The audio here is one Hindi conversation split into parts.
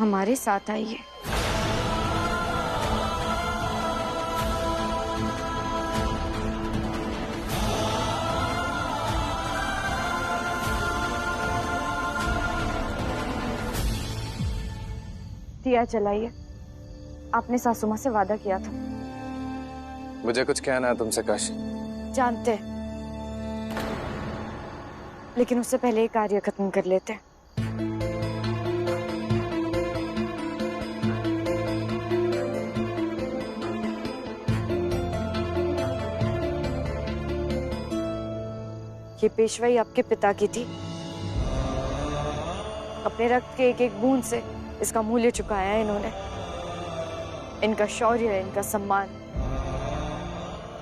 हमारे साथ आइए। दिया जलाइए। आपने सासू माँ से वादा किया था। मुझे कुछ कहना है तुमसे काशी। जानते, लेकिन उससे पहले ये कार्य खत्म कर लेते। ये पेशवाई आपके पिता की थी। अपने रक्त के एक एक बूंद से इसका मूल्य चुकाया है इन्होंने। इनका शौर्य, इनका सम्मान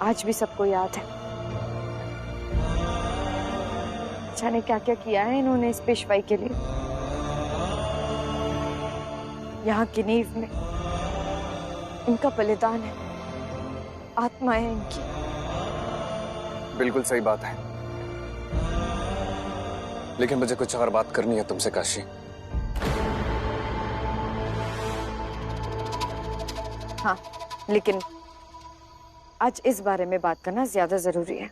आज भी सबको याद है। जाने क्या क्या किया है इन्होंने इस पेशवाई के लिए। यहाँ की नींव में इनका बलिदान है, आत्मा है इनकी। बिल्कुल सही बात है, लेकिन मुझे कुछ और बात करनी है तुमसे काशी। हाँ, लेकिन आज इस बारे में बात करना ज्यादा जरूरी है।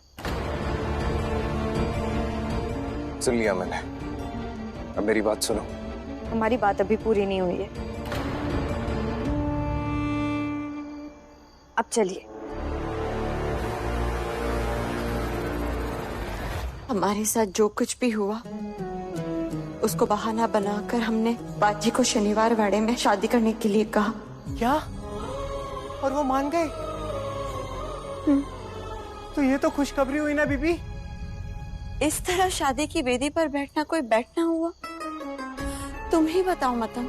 सुन लिया मैंने, अब मेरी बात सुनो। हमारी बात अभी पूरी नहीं हुई है। अब चलिए। हमारे साथ जो कुछ भी हुआ उसको बहाना बनाकर हमने बाजी को शनिवार वाड़े में शादी करने के लिए कहा। क्या? और वो मान गए? तो ये तो खुशखबरी हुई ना बीबी। इस तरह शादी की वेदी पर बैठना कोई बैठना हुआ? तुम ही बताओ मतम,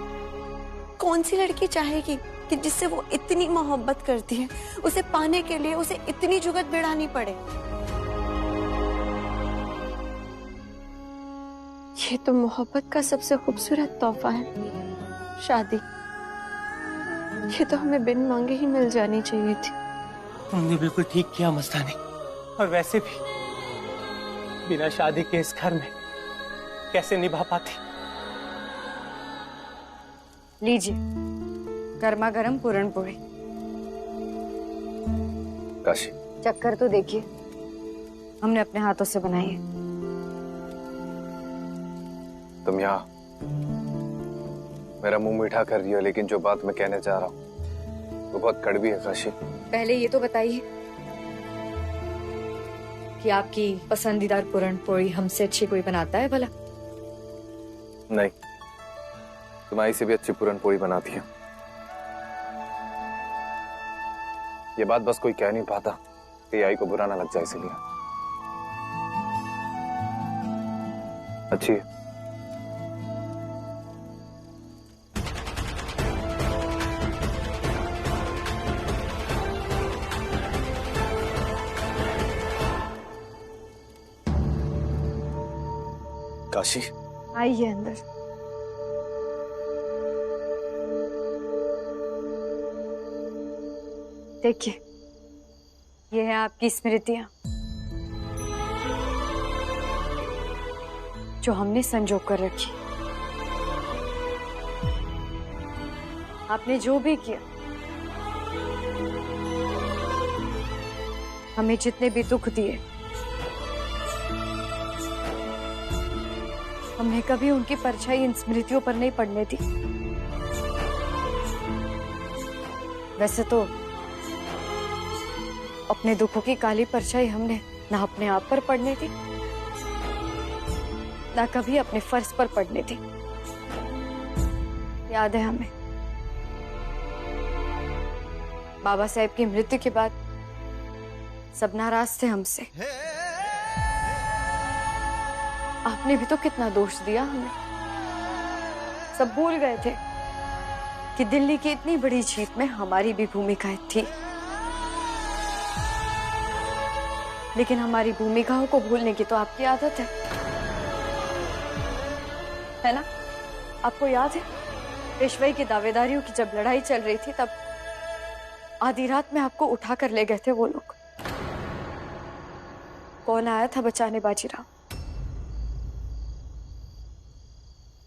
कौन सी लड़की चाहेगी कि जिससे वो इतनी मोहब्बत करती है, उसे पाने के लिए उसे इतनी जुगत बिड़ानी पड़े? ये तो मोहब्बत का सबसे खूबसूरत तोहफा है, शादी। ये तो हमें बिन मांगे ही मिल जानी चाहिए थी। तुमने बिल्कुल ठीक किया मस्तानी। और वैसे भी बिना शादी के इस घर में कैसे निभा पाती। लीजिए गर्मा गर्म पूरण पोड़ी। काशी, चक्कर तो देखिए, हमने अपने हाथों से बनाई है। तुम यहाँ मेरा मुंह मीठा कर रही हो, लेकिन जो बात मैं कहने जा रहा हूँ वो बहुत कड़वी है काशी। पहले ये तो बताइए कि आपकी पसंदीदा पूरण पोड़ी हमसे अच्छी कोई बनाता है भला? नहीं, तुम्हारी से भी अच्छी पूरण पोड़ी बनाती है। ये बात बस कोई कह नहीं पाता कि आई को बुरा ना लग जाए, इसलिए। अच्छी है। काशी, आइए अंदर। देखिए, ये है आपकी स्मृतियां जो हमने संजो कर रखी। आपने जो भी किया, हमें जितने भी दुख दिए, हमने कभी उनकी परछाई इन स्मृतियों पर नहीं पड़ने दी। वैसे तो अपने दुखों की काली परछाई हमने ना अपने आप पर पड़ने दी, ना कभी अपने फर्ज पर पड़ने दी। याद है हमें, बाबा साहेब की मृत्यु के बाद सब नाराज थे हमसे। आपने भी तो कितना दोष दिया हमें। सब भूल गए थे कि दिल्ली की इतनी बड़ी जीत में हमारी भी भूमिका थी। लेकिन हमारी भूमिकाओं को भूलने की तो आपकी आदत है ना? आपको याद है पेशवाई की दावेदारियों की जब लड़ाई चल रही थी, तब आधी रात में आपको उठा कर ले गए थे वो लोग। कौन आया था बचाने बाजीराव?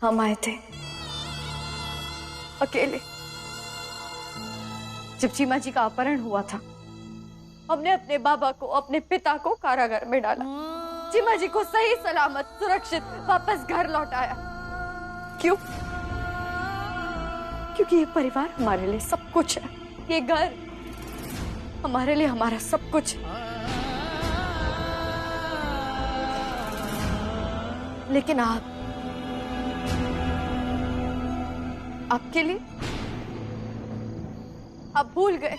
हम आए थे। अकेले। जब चीमा जी का अपहरण हुआ था, हमने अपने बाबा को, अपने पिता को कारागार में डाला। चीमा जी को सही सलामत सुरक्षित वापस घर लौटाया। क्यों? क्योंकि ये परिवार हमारे लिए सब कुछ है। ये घर हमारे लिए हमारा सब कुछ है। लेकिन आपके लिए आप भूल गए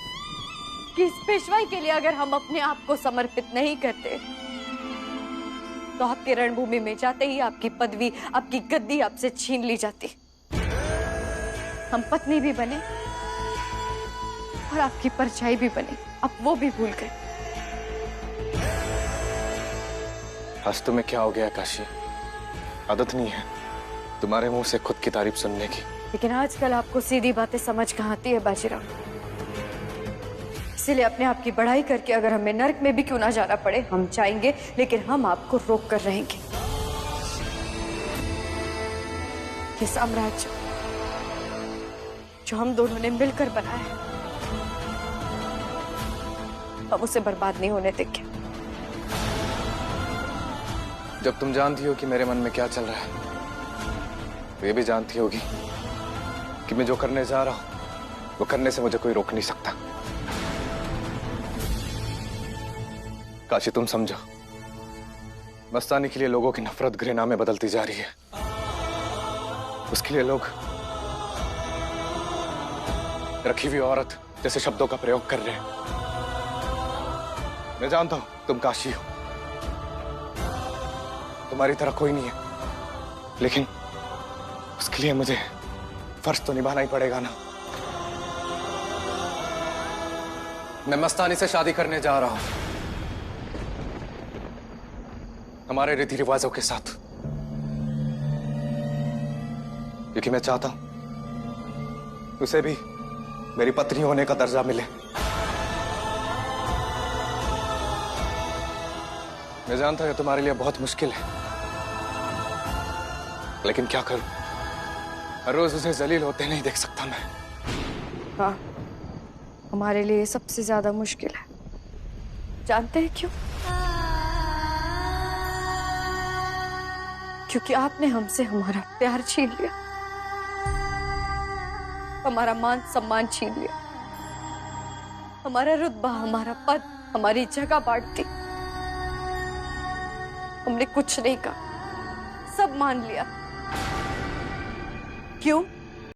कि इस पेशवाई के लिए अगर हम अपने आप को समर्पित नहीं करते तो आपके रणभूमि में जाते ही आपकी पदवी, आपकी गद्दी आपसे छीन ली जाती। हम पत्नी भी बने और आपकी परछाई भी बनी, आप वो भी भूल गए। आज तुम्हें क्या हो गया काशी? आदत नहीं है तुम्हारे मुंह से खुद की तारीफ सुनने की। लेकिन आजकल आपको सीधी बातें समझ कहाँ आती है बाजीराव। इसीलिए अपने आप की बढ़ाई करके अगर हमें नर्क में भी क्यों ना जाना पड़े हम जाएंगे, लेकिन हम आपको रोक कर रहेंगे। ये साम्राज्य जो हम दोनों ने मिलकर बनाया है, हम उसे बर्बाद नहीं होने देंगे। जब तुम जानती हो कि मेरे मन में क्या चल रहा है, तो ये भी जानती होगी कि मैं जो करने जा रहा हूं वो करने से मुझे कोई रोक नहीं सकता। काशी तुम समझो, मस्तानी के लिए लोगों की नफरत घृणा में बदलती जा रही है। उसके लिए लोग रखी हुई औरत जैसे शब्दों का प्रयोग कर रहे हैं। मैं जानता हूं तुम काशी हो, तुम्हारी तरह कोई नहीं है, लेकिन उसके लिए मुझे फर्ज तो निभाना ही पड़ेगा ना। मैं मस्तानी से शादी करने जा रहा हूं, हमारे रीति रिवाजों के साथ, क्योंकि मैं चाहता हूं उसे भी मेरी पत्नी होने का दर्जा मिले। मैं जानता हूं तुम्हारे लिए बहुत मुश्किल है, लेकिन क्या करूं, हर रोज उसे जलील होते नहीं देख सकता मैं। हाँ, हमारे लिए सबसे ज्यादा मुश्किल है। जानते हैं क्यों? क्योंकि आपने हमसे हमारा प्यार छीन लिया, हमारा मान सम्मान छीन लिया, हमारा रुतबा, हमारा पद, हमारी जगह बांट दी। हमने कुछ नहीं कहा, सब मान लिया। क्यों?